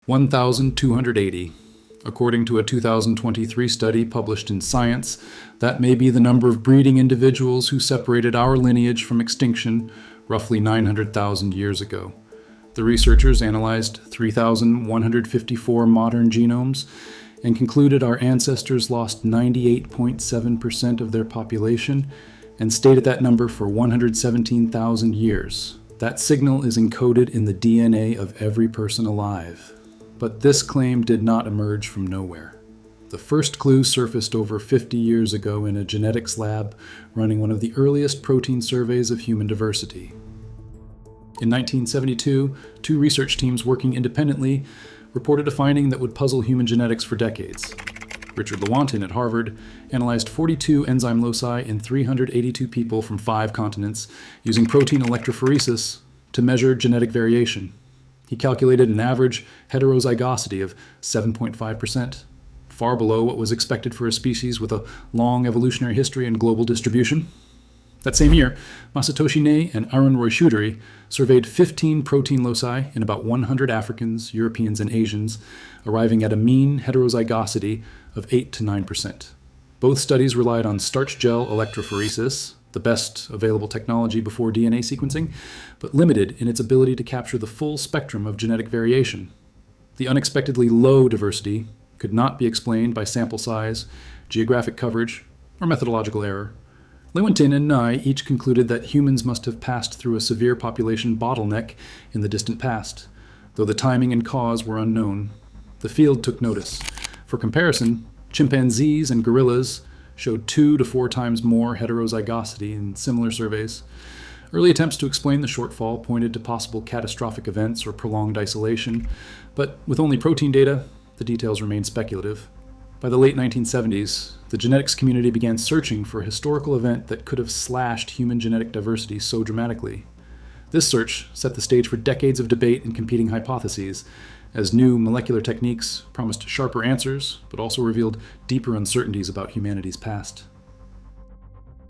1,280. According to a 2023 study published in Science, that may be the number of breeding individuals who separated our lineage from extinction roughly 900,000 years ago. The researchers analyzed 3,154 modern genomes and concluded our ancestors lost 98.7% of their population and stayed at that number for 117,000 years. That signal is encoded in the DNA of every person alive. But this claim did not emerge from nowhere. The first clue surfaced over 50 years ago in a genetics lab running one of the earliest protein surveys of human diversity. In 1972, two research teams working independently reported a finding that would puzzle human genetics for decades. Richard Lewontin at Harvard analyzed 42 enzyme loci in 382 people from 5 continents using protein electrophoresis to measure genetic variation. He calculated an average heterozygosity of 7.5%, far below what was expected for a species with a long evolutionary history and global distribution. That same year, Masatoshi Nei and Arun Roy-Choudhury surveyed 15 protein loci in about 100 Africans, Europeans, and Asians, arriving at a mean heterozygosity of 8 to 9%. Both studies relied on starch gel electrophoresis, the best available technology before DNA sequencing, but limited in its ability to capture the full spectrum of genetic variation. The unexpectedly low diversity could not be explained by sample size, geographic coverage, or methodological error. Lewontin and Nye each concluded that humans must have passed through a severe population bottleneck in the distant past, though the timing and cause were unknown. The field took notice. For comparison, chimpanzees and gorillas showed 2 to 4 times more heterozygosity in similar surveys. Early attempts to explain the shortfall pointed to possible catastrophic events or prolonged isolation, but with only protein data, the details remained speculative. By the late 1970s, the genetics community began searching for a historical event that could have slashed human genetic diversity so dramatically. This search set the stage for decades of debate and competing hypotheses, as new molecular techniques promised sharper answers, but also revealed deeper uncertainties about humanity's past.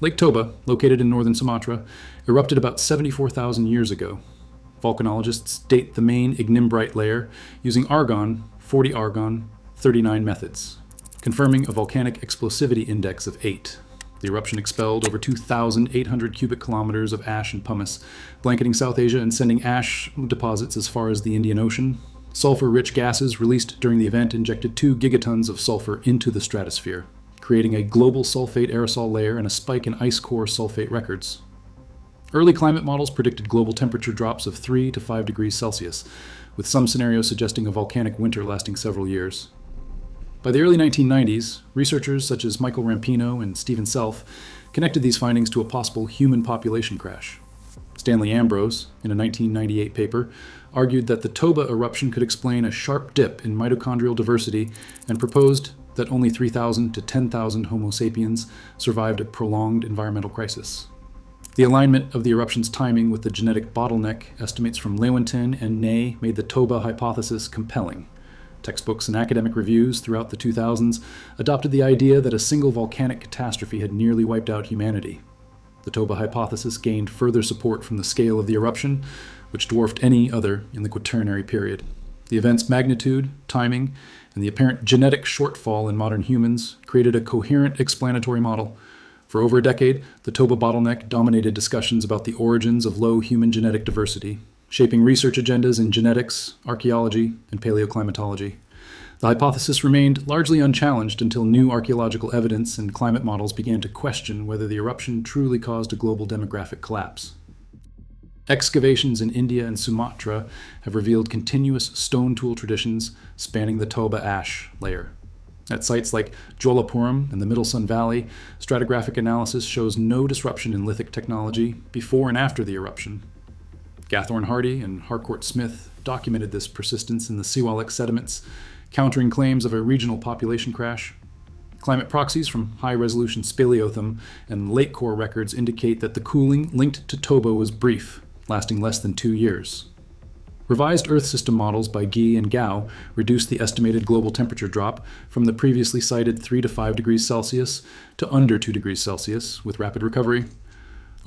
Lake Toba, located in northern Sumatra, erupted about 74,000 years ago. Volcanologists date the main ignimbrite layer using argon, 40 argon, 39 methods, confirming a volcanic explosivity index of 8. The eruption expelled over 2,800 cubic kilometers of ash and pumice, blanketing South Asia and sending ash deposits as far as the Indian Ocean. Sulfur-rich gases released during the event injected 2 gigatons of sulfur into the stratosphere, creating a global sulfate aerosol layer and a spike in ice core sulfate records. Early climate models predicted global temperature drops of 3 to 5 degrees Celsius, with some scenarios suggesting a volcanic winter lasting several years. By the early 1990s, researchers such as Michael Rampino and Stephen Self connected these findings to a possible human population crash. Stanley Ambrose, in a 1998 paper, argued that the Toba eruption could explain a sharp dip in mitochondrial diversity and proposed that only 3,000 to 10,000 Homo sapiens survived a prolonged environmental crisis. The alignment of the eruption's timing with the genetic bottleneck estimates from Lewontin and Ney made the Toba hypothesis compelling. Textbooks and academic reviews throughout the 2000s adopted the idea that a single volcanic catastrophe had nearly wiped out humanity. The Toba hypothesis gained further support from the scale of the eruption, which dwarfed any other in the Quaternary period. The event's magnitude, timing, and the apparent genetic shortfall in modern humans created a coherent explanatory model. For over a decade, the Toba bottleneck dominated discussions about the origins of low human genetic diversity, shaping research agendas in genetics, archaeology, and paleoclimatology. The hypothesis remained largely unchallenged until new archaeological evidence and climate models began to question whether the eruption truly caused a global demographic collapse. Excavations in India and Sumatra have revealed continuous stone tool traditions spanning the Toba ash layer. At sites like Jolapuram and the Middle Sun Valley, stratigraphic analysis shows no disruption in lithic technology before and after the eruption. Gathorne Hardy and Harcourt Smith documented this persistence in the Siwalik sediments, countering claims of a regional population crash. Climate proxies from high-resolution speleothem and lake core records indicate that the cooling linked to Toba was brief, lasting less than 2 years. Revised Earth system models by Guy and Gao reduced the estimated global temperature drop from the previously cited 3 to 5 degrees Celsius to under 2 degrees Celsius with rapid recovery.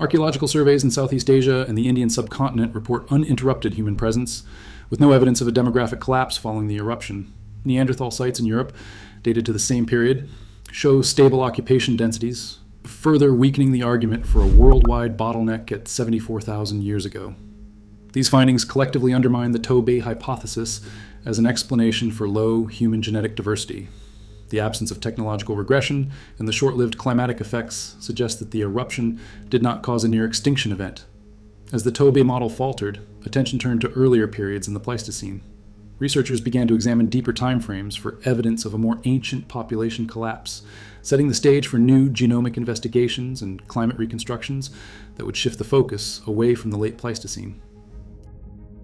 Archaeological surveys in Southeast Asia and the Indian subcontinent report uninterrupted human presence, with no evidence of a demographic collapse following the eruption. Neanderthal sites in Europe, dated to the same period, show stable occupation densities, further weakening the argument for a worldwide bottleneck at 74,000 years ago. These findings collectively undermine the Toba hypothesis as an explanation for low human genetic diversity. The absence of technological regression and the short-lived climatic effects suggest that the eruption did not cause a near-extinction event. As the Toba model faltered, attention turned to earlier periods in the Pleistocene. Researchers began to examine deeper timeframes for evidence of a more ancient population collapse, setting the stage for new genomic investigations and climate reconstructions that would shift the focus away from the late Pleistocene.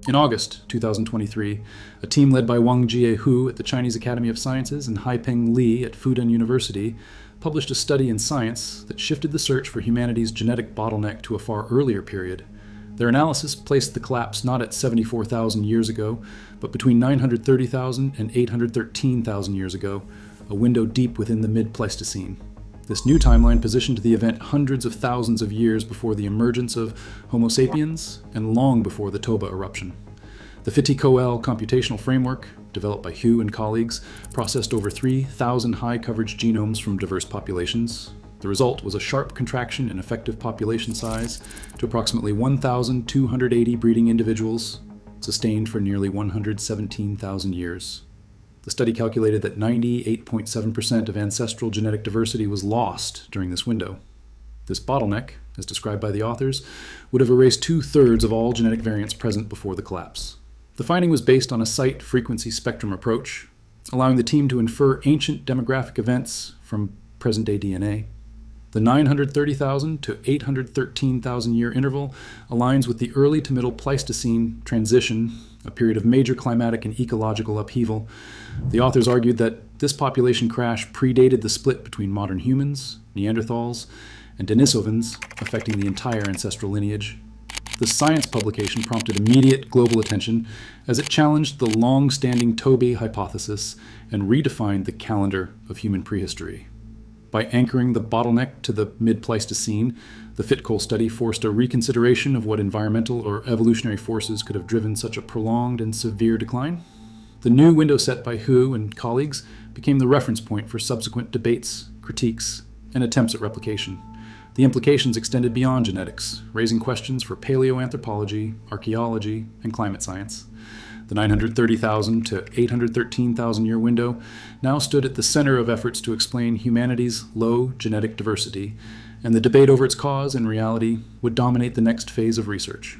In August 2023, a team led by Wangjie Hu at the Chinese Academy of Sciences and Haipeng Li at Fudan University published a study in Science that shifted the search for humanity's genetic bottleneck to a far earlier period. Their analysis placed the collapse not at 74,000 years ago, but between 930,000 and 813,000 years ago, a window deep within the mid-Pleistocene. This new timeline positioned the event hundreds of thousands of years before the emergence of Homo sapiens and long before the Toba eruption. The FitCoal computational framework, developed by Hu and colleagues, processed over 3,000 high-coverage genomes from diverse populations. The result was a sharp contraction in effective population size to approximately 1,280 breeding individuals, sustained for nearly 117,000 years. The study calculated that 98.7% of ancestral genetic diversity was lost during this window. This bottleneck, as described by the authors, would have erased 2/3 of all genetic variants present before the collapse. The finding was based on a site frequency spectrum approach, allowing the team to infer ancient demographic events from present-day DNA. The 930,000 to 813,000 year interval aligns with the early to middle Pleistocene transition, a period of major climatic and ecological upheaval. The authors argued that this population crash predated the split between modern humans, Neanderthals, and Denisovans, affecting the entire ancestral lineage. The Science publication prompted immediate global attention as it challenged the long-standing Toba hypothesis and redefined the calendar of human prehistory. By anchoring the bottleneck to the mid-Pleistocene, the FitCoal study forced a reconsideration of what environmental or evolutionary forces could have driven such a prolonged and severe decline. The new window set by Hu and colleagues became the reference point for subsequent debates, critiques, and attempts at replication. The implications extended beyond genetics, raising questions for paleoanthropology, archaeology, and climate science. The 930,000 to 813,000 year window now stood at the center of efforts to explain humanity's low genetic diversity, and the debate over its cause and reality would dominate the next phase of research.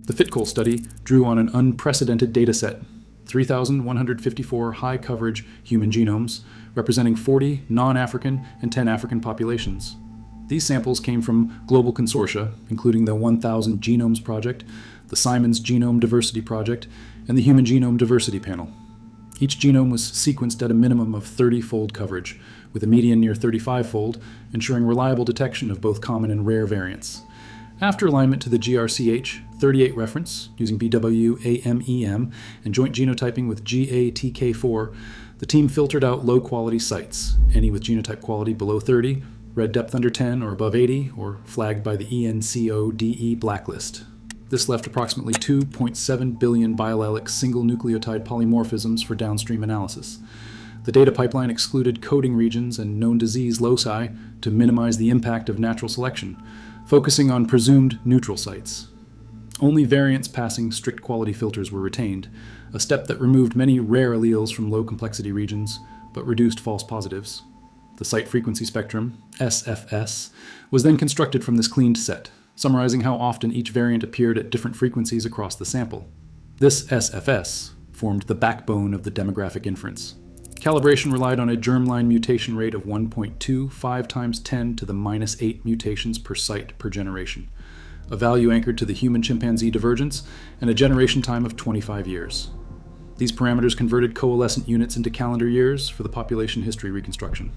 The FitCoal study drew on an unprecedented dataset, 3,154 high-coverage human genomes, representing 40 non-African and 10 African populations. These samples came from global consortia, including the 1,000 Genomes Project, the Simons Genome Diversity Project, and the Human Genome Diversity Panel. Each genome was sequenced at a minimum of 30-fold coverage, with a median near 35-fold, ensuring reliable detection of both common and rare variants. After alignment to the GRCH 38 reference, using BWAMEM and joint genotyping with GATK4, the team filtered out low-quality sites, any with genotype quality below 30, red depth under 10 or above 80, or flagged by the ENCODE blacklist. This left approximately 2.7 billion biallelic single nucleotide polymorphisms for downstream analysis. The data pipeline excluded coding regions and known disease loci to minimize the impact of natural selection, focusing on presumed neutral sites. Only variants passing strict quality filters were retained, a step that removed many rare alleles from low complexity regions, but reduced false positives. The site frequency spectrum, SFS, was then constructed from this cleaned set, summarizing how often each variant appeared at different frequencies across the sample. This SFS formed the backbone of the demographic inference. Calibration relied on a germline mutation rate of 1.25 times 10 to the -8 mutations per site per generation, a value anchored to the human-chimpanzee divergence, and a generation time of 25 years. These parameters converted coalescent units into calendar years for the population history reconstruction.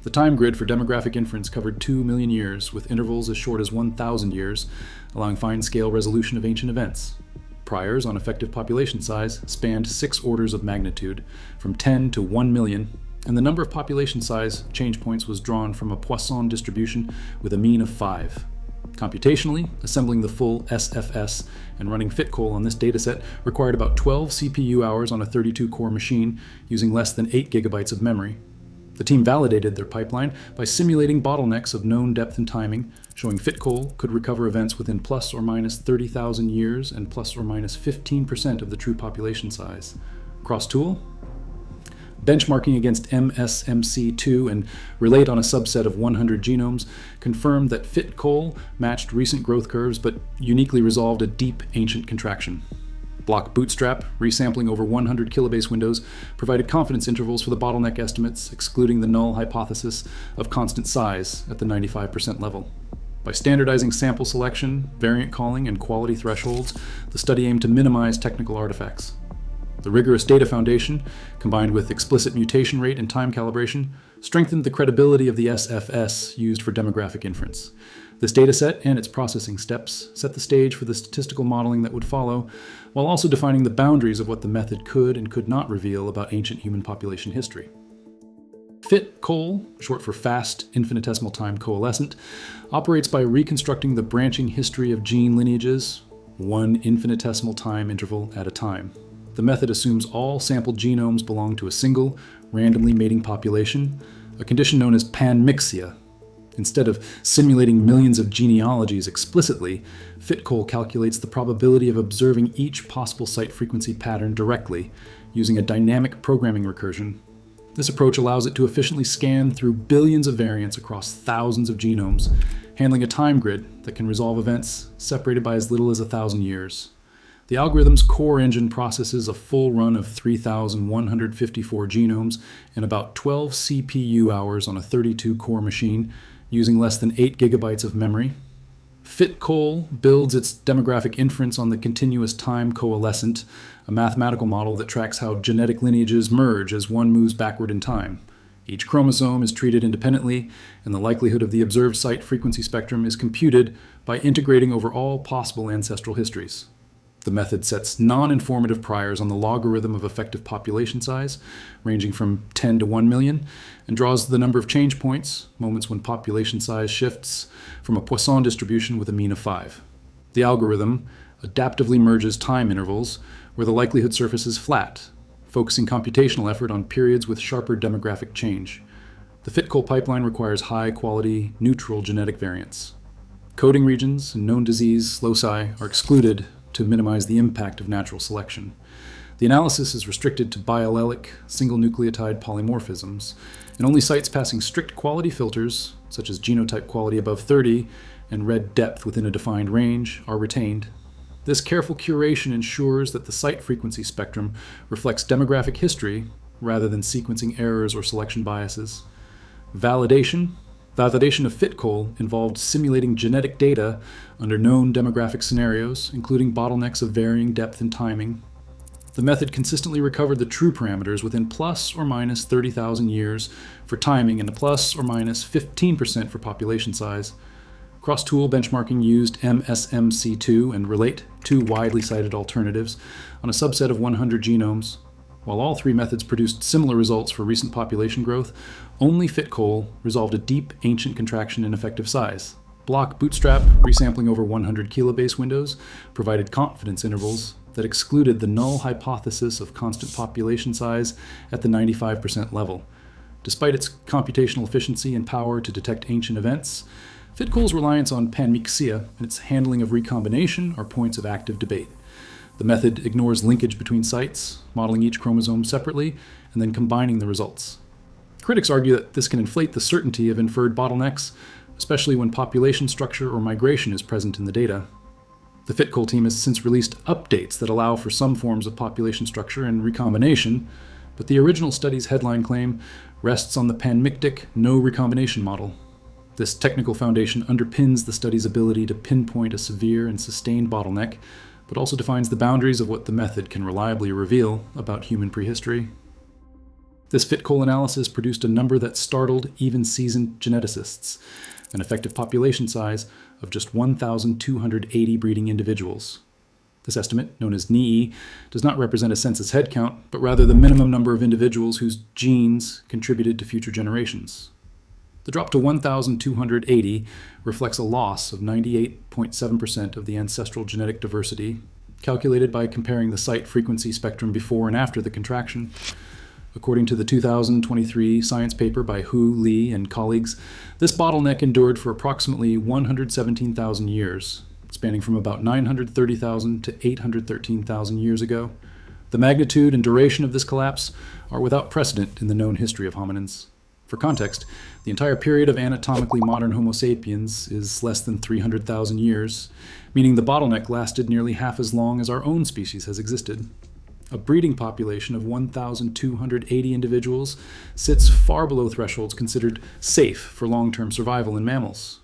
The time grid for demographic inference covered 2 million years, with intervals as short as 1,000 years, allowing fine-scale resolution of ancient events. Priors on effective population size spanned 6 orders of magnitude, from 10 to 1 million, and the number of population size change points was drawn from a Poisson distribution with a mean of 5. Computationally, assembling the full SFS and running FitCoal on this dataset required about 12 CPU hours on a 32-core machine using less than 8 gigabytes of memory. The team validated their pipeline by simulating bottlenecks of known depth and timing, showing FitCoal could recover events within plus or minus 30,000 years and plus or minus 15% of the true population size. Cross-tool? Benchmarking against MSMC2 and relate on a subset of 100 genomes confirmed that FitCoal matched recent growth curves but uniquely resolved a deep ancient contraction. Block bootstrap, resampling over 100 kilobase windows, provided confidence intervals for the bottleneck estimates, excluding the null hypothesis of constant size at the 95% level. By standardizing sample selection, variant calling, and quality thresholds, the study aimed to minimize technical artifacts. The rigorous data foundation, combined with explicit mutation rate and time calibration, strengthened the credibility of the SFS used for demographic inference. This dataset and its processing steps set the stage for the statistical modeling that would follow, while also defining the boundaries of what the method could and could not reveal about ancient human population history. FitCoal, short for Fast Infinitesimal Time Coalescent, operates by reconstructing the branching history of gene lineages, one infinitesimal time interval at a time. The method assumes all sampled genomes belong to a single, randomly mating population, a condition known as panmixia. Instead of simulating millions of genealogies explicitly, FitCoal calculates the probability of observing each possible site frequency pattern directly, using a dynamic programming recursion. This approach allows it to efficiently scan through billions of variants across thousands of genomes, handling a time grid that can resolve events separated by as little as 1,000 years. The algorithm's core engine processes a full run of 3,154 genomes in about 12 CPU hours on a 32-core machine, using less than 8 gigabytes of memory. FitCoal builds its demographic inference on the continuous time coalescent, a mathematical model that tracks how genetic lineages merge as one moves backward in time. Each chromosome is treated independently, and the likelihood of the observed site frequency spectrum is computed by integrating over all possible ancestral histories. The method sets non-informative priors on the logarithm of effective population size, ranging from 10 to 1 million, and draws the number of change points, moments when population size shifts, from a Poisson distribution with a mean of 5. The algorithm adaptively merges time intervals where the likelihood surface is flat, focusing computational effort on periods with sharper demographic change. The FitCoal pipeline requires high-quality, neutral genetic variants. Coding regions and known disease loci are excluded to minimize the impact of natural selection. The analysis is restricted to biallelic, single nucleotide polymorphisms, and only sites passing strict quality filters, such as genotype quality above 30 and red depth within a defined range, are retained. This careful curation ensures that the site frequency spectrum reflects demographic history rather than sequencing errors or selection biases. Validation of FitCoal involved simulating genetic data under known demographic scenarios, including bottlenecks of varying depth and timing. The method consistently recovered the true parameters within plus or minus 30,000 years for timing and a plus or minus 15% for population size. Cross-tool benchmarking used MSMC2 and Relate, two widely cited alternatives, on a subset of 100 genomes. While all three methods produced similar results for recent population growth, only FitCoal resolved a deep ancient contraction in effective size. Block bootstrap, resampling over 100 kilobase windows, provided confidence intervals that excluded the null hypothesis of constant population size at the 95% level. Despite its computational efficiency and power to detect ancient events, FitCoal's reliance on panmixia and its handling of recombination are points of active debate. The method ignores linkage between sites, modeling each chromosome separately, and then combining the results. Critics argue that this can inflate the certainty of inferred bottlenecks, especially when population structure or migration is present in the data. The FitCoal team has since released updates that allow for some forms of population structure and recombination, but the original study's headline claim rests on the panmictic no recombination model. This technical foundation underpins the study's ability to pinpoint a severe and sustained bottleneck, but also defines the boundaries of what the method can reliably reveal about human prehistory. This FitCoal analysis produced a number that startled even seasoned geneticists, an effective population size of just 1,280 breeding individuals. This estimate, known as NII, does not represent a census headcount, but rather the minimum number of individuals whose genes contributed to future generations. The drop to 1,280 reflects a loss of 98.7% of the ancestral genetic diversity, calculated by comparing the site frequency spectrum before and after the contraction. According to the 2023 science paper by Hu, Li, and colleagues, this bottleneck endured for approximately 117,000 years, spanning from about 930,000 to 813,000 years ago. The magnitude and duration of this collapse are without precedent in the known history of hominins. For context, the entire period of anatomically modern Homo sapiens is less than 300,000 years, meaning the bottleneck lasted nearly half as long as our own species has existed. A breeding population of 1,280 individuals sits far below thresholds considered safe for long-term survival in mammals.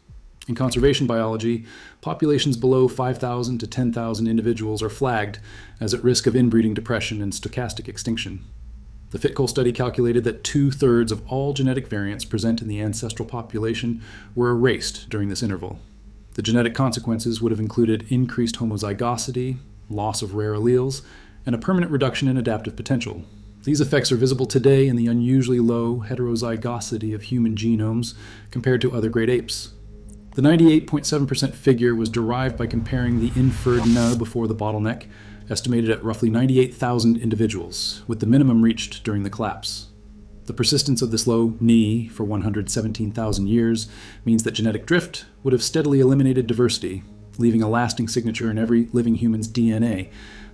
In conservation biology, populations below 5,000 to 10,000 individuals are flagged as at risk of inbreeding depression and stochastic extinction. The FitCoal study calculated that 2/3 of all genetic variants present in the ancestral population were erased during this interval. The genetic consequences would have included increased homozygosity, loss of rare alleles, and a permanent reduction in adaptive potential. These effects are visible today in the unusually low heterozygosity of human genomes compared to other great apes. The 98.7% figure was derived by comparing the inferred N before the bottleneck, estimated at roughly 98,000 individuals, with the minimum reached during the collapse. The persistence of this low Ni for 117,000 years means that genetic drift would have steadily eliminated diversity, leaving a lasting signature in every living human's DNA.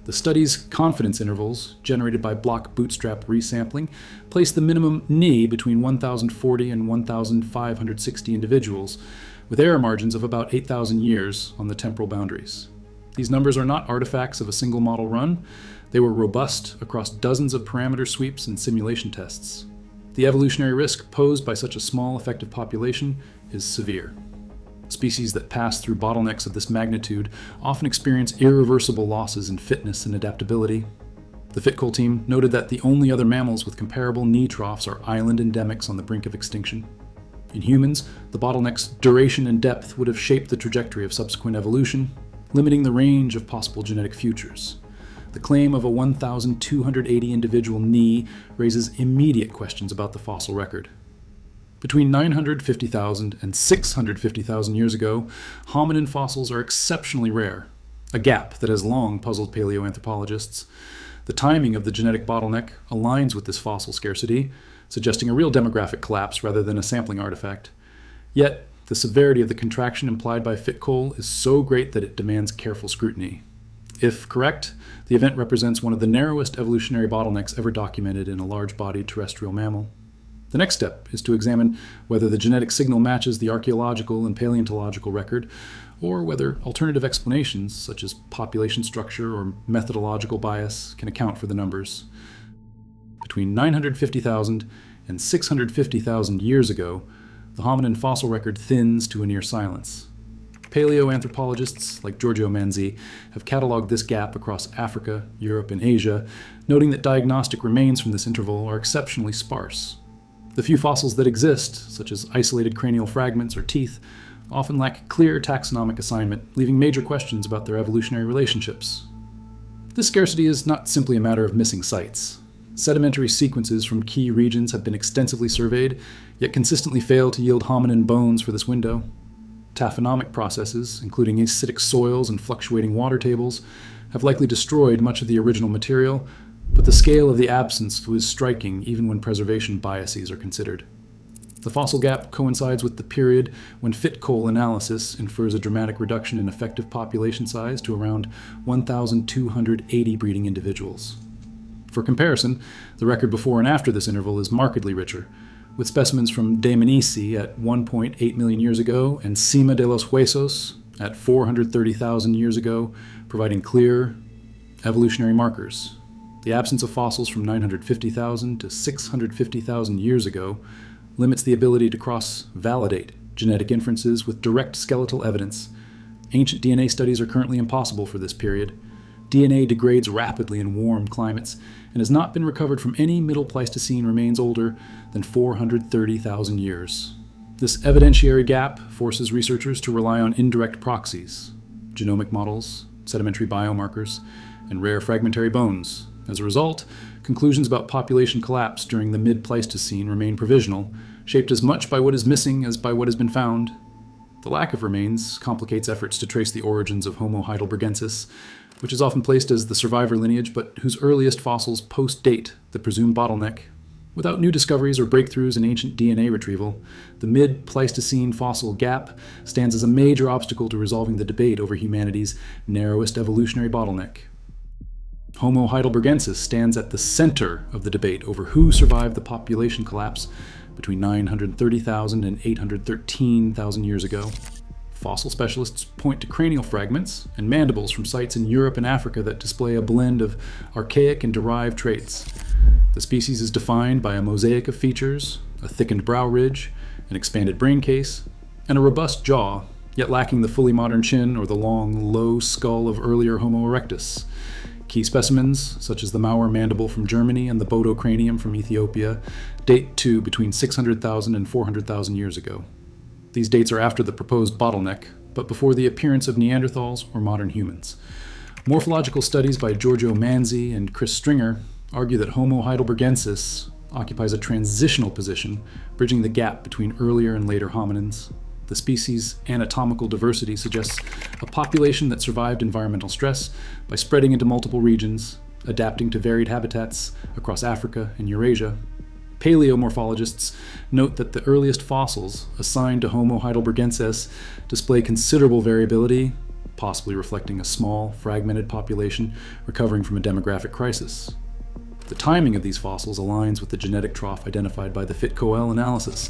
The study's confidence intervals, generated by block bootstrap resampling, place the minimum Ni between 1,040 and 1,560 individuals, with error margins of about 8,000 years on the temporal boundaries. These numbers are not artifacts of a single model run. They were robust across dozens of parameter sweeps and simulation tests. The evolutionary risk posed by such a small effective population is severe. Species that pass through bottlenecks of this magnitude often experience irreversible losses in fitness and adaptability. The FitCoal team noted that the only other mammals with comparable knee troughs are island endemics on the brink of extinction. In humans, the bottleneck's duration and depth would have shaped the trajectory of subsequent evolution, limiting the range of possible genetic futures. The claim of a 1,280 individual knee raises immediate questions about the fossil record. Between 950,000 and 650,000 years ago, hominin fossils are exceptionally rare, a gap that has long puzzled paleoanthropologists. The timing of the genetic bottleneck aligns with this fossil scarcity, suggesting a real demographic collapse rather than a sampling artifact. Yet, the severity of the contraction implied by FitCoal is so great that it demands careful scrutiny. If correct, the event represents one of the narrowest evolutionary bottlenecks ever documented in a large-bodied terrestrial mammal. The next step is to examine whether the genetic signal matches the archaeological and paleontological record, or whether alternative explanations, such as population structure or methodological bias, can account for the numbers. Between 950,000 and 650,000 years ago, the hominin fossil record thins to a near silence. Paleoanthropologists like Giorgio Manzi have cataloged this gap across Africa, Europe, and Asia, noting that diagnostic remains from this interval are exceptionally sparse. The few fossils that exist, such as isolated cranial fragments or teeth, often lack clear taxonomic assignment, leaving major questions about their evolutionary relationships. This scarcity is not simply a matter of missing sites. Sedimentary sequences from key regions have been extensively surveyed, yet consistently fail to yield hominin bones for this window. Taphonomic processes, including acidic soils and fluctuating water tables, have likely destroyed much of the original material, but the scale of the absence was striking even when preservation biases are considered. The fossil gap coincides with the period when FitCoal analysis infers a dramatic reduction in effective population size to around 1,280 breeding individuals. For comparison, the record before and after this interval is markedly richer, with specimens from Dmanisi at 1.8 million years ago and Cima de los Huesos at 430,000 years ago, providing clear evolutionary markers. The absence of fossils from 950,000 to 650,000 years ago limits the ability to cross-validate genetic inferences with direct skeletal evidence. Ancient DNA studies are currently impossible for this period. DNA degrades rapidly in warm climates and has not been recovered from any Middle Pleistocene remains older than 430,000 years. This evidentiary gap forces researchers to rely on indirect proxies, genomic models, sedimentary biomarkers, and rare fragmentary bones. As a result, conclusions about population collapse during the Mid-Pleistocene remain provisional, shaped as much by what is missing as by what has been found. The lack of remains complicates efforts to trace the origins of Homo heidelbergensis, which is often placed as the survivor lineage, but whose earliest fossils post-date the presumed bottleneck. Without new discoveries or breakthroughs in ancient DNA retrieval, the mid-Pleistocene fossil gap stands as a major obstacle to resolving the debate over humanity's narrowest evolutionary bottleneck. Homo heidelbergensis stands at the center of the debate over who survived the population collapse between 930,000 and 813,000 years ago. Fossil specialists point to cranial fragments and mandibles from sites in Europe and Africa that display a blend of archaic and derived traits. The species is defined by a mosaic of features, a thickened brow ridge, an expanded brain case, and a robust jaw, yet lacking the fully modern chin or the long, low skull of earlier Homo erectus. Key specimens, such as the Mauer mandible from Germany and the Bodo cranium from Ethiopia, date to between 600,000 and 400,000 years ago. These dates are after the proposed bottleneck, but before the appearance of Neanderthals or modern humans. Morphological studies by Giorgio Manzi and Chris Stringer argue that Homo heidelbergensis occupies a transitional position, bridging the gap between earlier and later hominins. The species' anatomical diversity suggests a population that survived environmental stress by spreading into multiple regions, adapting to varied habitats across Africa and Eurasia. Paleomorphologists note that the earliest fossils assigned to Homo heidelbergensis display considerable variability, possibly reflecting a small, fragmented population recovering from a demographic crisis. The timing of these fossils aligns with the genetic trough identified by the FitCoal analysis.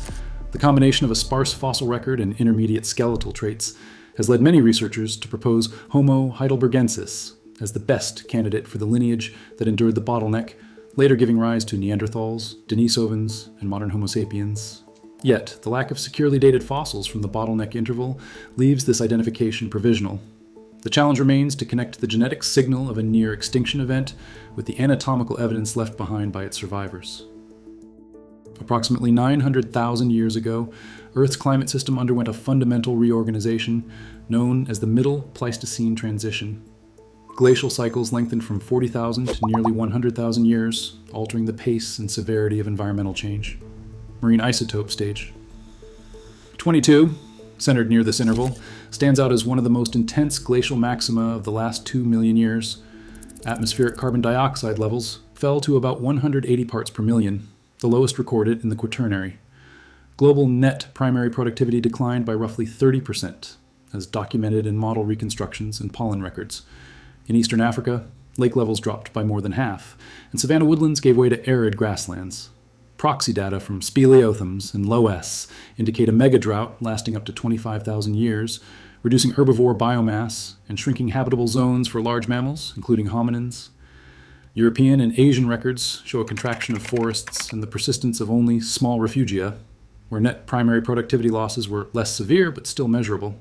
The combination of a sparse fossil record and intermediate skeletal traits has led many researchers to propose Homo heidelbergensis as the best candidate for the lineage that endured the bottleneck, later giving rise to Neanderthals, Denisovans, and modern Homo sapiens. Yet, the lack of securely dated fossils from the bottleneck interval leaves this identification provisional. The challenge remains to connect the genetic signal of a near-extinction event with the anatomical evidence left behind by its survivors. Approximately 900,000 years ago, Earth's climate system underwent a fundamental reorganization known as the Middle Pleistocene transition. Glacial cycles lengthened from 40,000 to nearly 100,000 years, altering the pace and severity of environmental change. Marine isotope stage. 22, centered near this interval, stands out as one of the most intense glacial maxima of the last 2 million years. Atmospheric carbon dioxide levels fell to about 180 parts per million, the lowest recorded in the Quaternary. Global net primary productivity declined by roughly 30%, as documented in model reconstructions and pollen records. In eastern Africa, lake levels dropped by more than half, and savanna woodlands gave way to arid grasslands. Proxy data from speleothems and low S indicate a mega-drought lasting up to 25,000 years, reducing herbivore biomass and shrinking habitable zones for large mammals, including hominins. European and Asian records show a contraction of forests and the persistence of only small refugia, where net primary productivity losses were less severe but still measurable.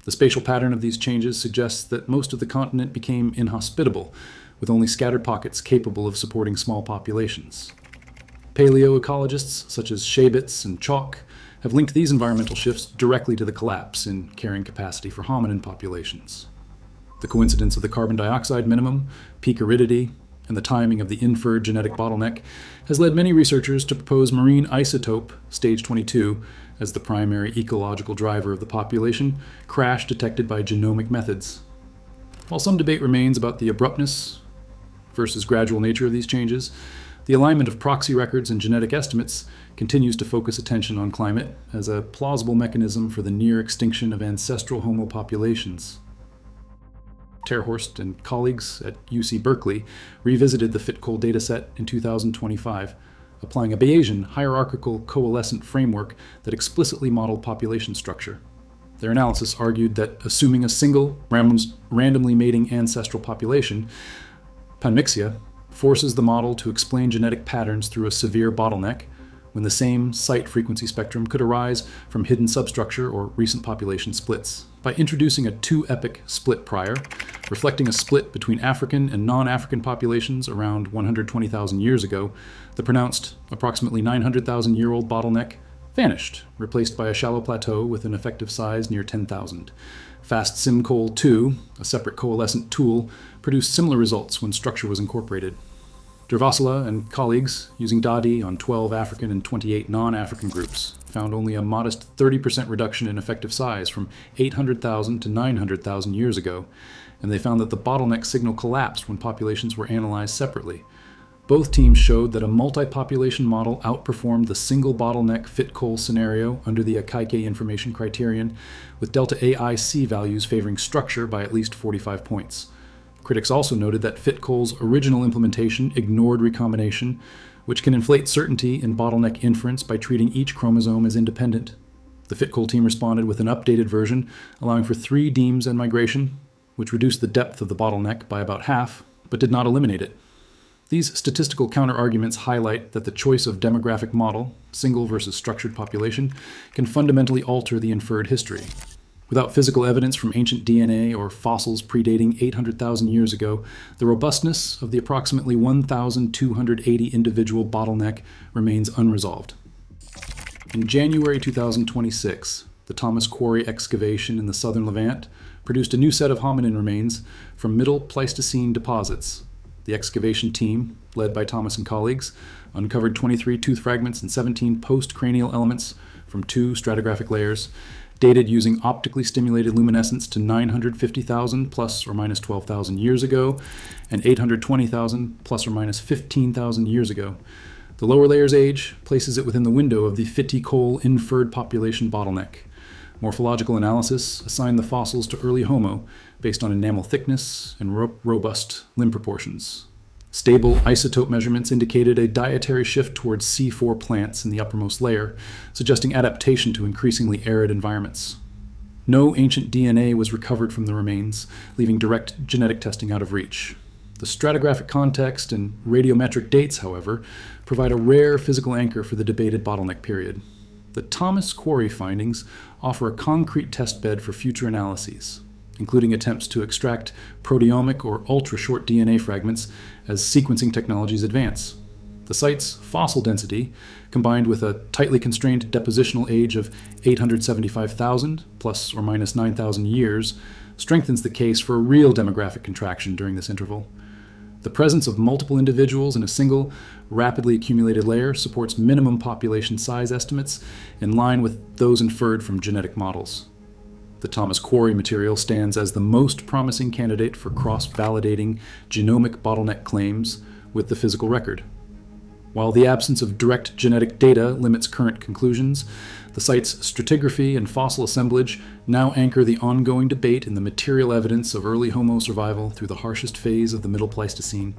The spatial pattern of these changes suggests that most of the continent became inhospitable, with only scattered pockets capable of supporting small populations. Paleoecologists such as Shaybitz and Chalk have linked these environmental shifts directly to the collapse in carrying capacity for hominin populations. The coincidence of the carbon dioxide minimum, peak aridity, and the timing of the inferred genetic bottleneck has led many researchers to propose marine isotope, stage 22, as the primary ecological driver of the population crash detected by genomic methods. While some debate remains about the abruptness versus gradual nature of these changes, the alignment of proxy records and genetic estimates continues to focus attention on climate as a plausible mechanism for the near extinction of ancestral Homo populations. Terhorst and colleagues at UC Berkeley revisited the FitCoal dataset in 2025, applying a Bayesian hierarchical coalescent framework that explicitly modeled population structure. Their analysis argued that assuming a single, randomly mating ancestral population, panmixia, forces the model to explain genetic patterns through a severe bottleneck, when the same site frequency spectrum could arise from hidden substructure or recent population splits. By introducing a two-epoch split prior, reflecting a split between African and non-African populations around 120,000 years ago, the pronounced approximately 900,000-year-old bottleneck vanished, replaced by a shallow plateau with an effective size near 10,000. FastSimCoal 2, a separate coalescent tool, produced similar results when structure was incorporated. Dervasala and colleagues, using DADI on 12 African and 28 non-African groups, found only a modest 30% reduction in effective size from 800,000 to 900,000 years ago, and they found that the bottleneck signal collapsed when populations were analyzed separately. Both teams showed that a multi-population model outperformed the single bottleneck FitCoal scenario under the Akaike information criterion, with delta AIC values favoring structure by at least 45 points. Critics also noted that FitCoal's original implementation ignored recombination, which can inflate certainty in bottleneck inference by treating each chromosome as independent. The FitCoal team responded with an updated version, allowing for 3 demes and migration, which reduced the depth of the bottleneck by about half, but did not eliminate it. These statistical counterarguments highlight that the choice of demographic model, single versus structured population, can fundamentally alter the inferred history. Without physical evidence from ancient DNA or fossils predating 800,000 years ago, the robustness of the approximately 1,280 individual bottleneck remains unresolved. In January 2026, the Thomas Quarry excavation in the southern Levant produced a new set of hominin remains from Middle Pleistocene deposits. The excavation team, led by Thomas and colleagues, uncovered 23 tooth fragments and 17 post-cranial elements from 2 stratigraphic layers, dated using optically stimulated luminescence to 950,000 plus or minus 12,000 years ago, and 820,000 plus or minus 15,000 years ago. The lower layer's age places it within the window of the FitCoal inferred population bottleneck. Morphological analysis assigned the fossils to early Homo based on enamel thickness and robust limb proportions. Stable isotope measurements indicated a dietary shift towards C4 plants in the uppermost layer, suggesting adaptation to increasingly arid environments. No ancient DNA was recovered from the remains, leaving direct genetic testing out of reach. The stratigraphic context and radiometric dates, however, provide a rare physical anchor for the debated bottleneck period. The Thomas Quarry findings offer a concrete testbed for future analyses, including attempts to extract proteomic or ultra-short DNA fragments as sequencing technologies advance. The site's fossil density, combined with a tightly constrained depositional age of 875,000 plus or minus 9,000 years, strengthens the case for a real demographic contraction during this interval. The presence of multiple individuals in a single, rapidly accumulated layer supports minimum population size estimates in line with those inferred from genetic models. The Thomas Quarry material stands as the most promising candidate for cross-validating genomic bottleneck claims with the physical record. While the absence of direct genetic data limits current conclusions, the site's stratigraphy and fossil assemblage now anchor the ongoing debate in the material evidence of early Homo survival through the harshest phase of the Middle Pleistocene.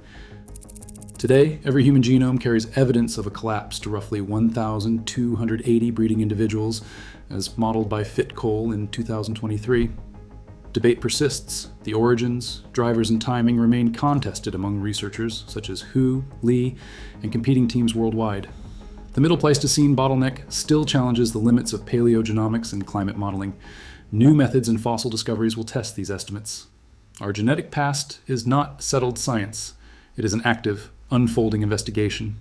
Today, every human genome carries evidence of a collapse to roughly 1,280 breeding individuals, as modeled by FitCoal in 2023. Debate persists. The origins, drivers, and timing remain contested among researchers such as Hu, Li, and competing teams worldwide. The Middle Pleistocene bottleneck still challenges the limits of paleogenomics and climate modeling. New methods and fossil discoveries will test these estimates. Our genetic past is not settled science. It is an active, unfolding investigation.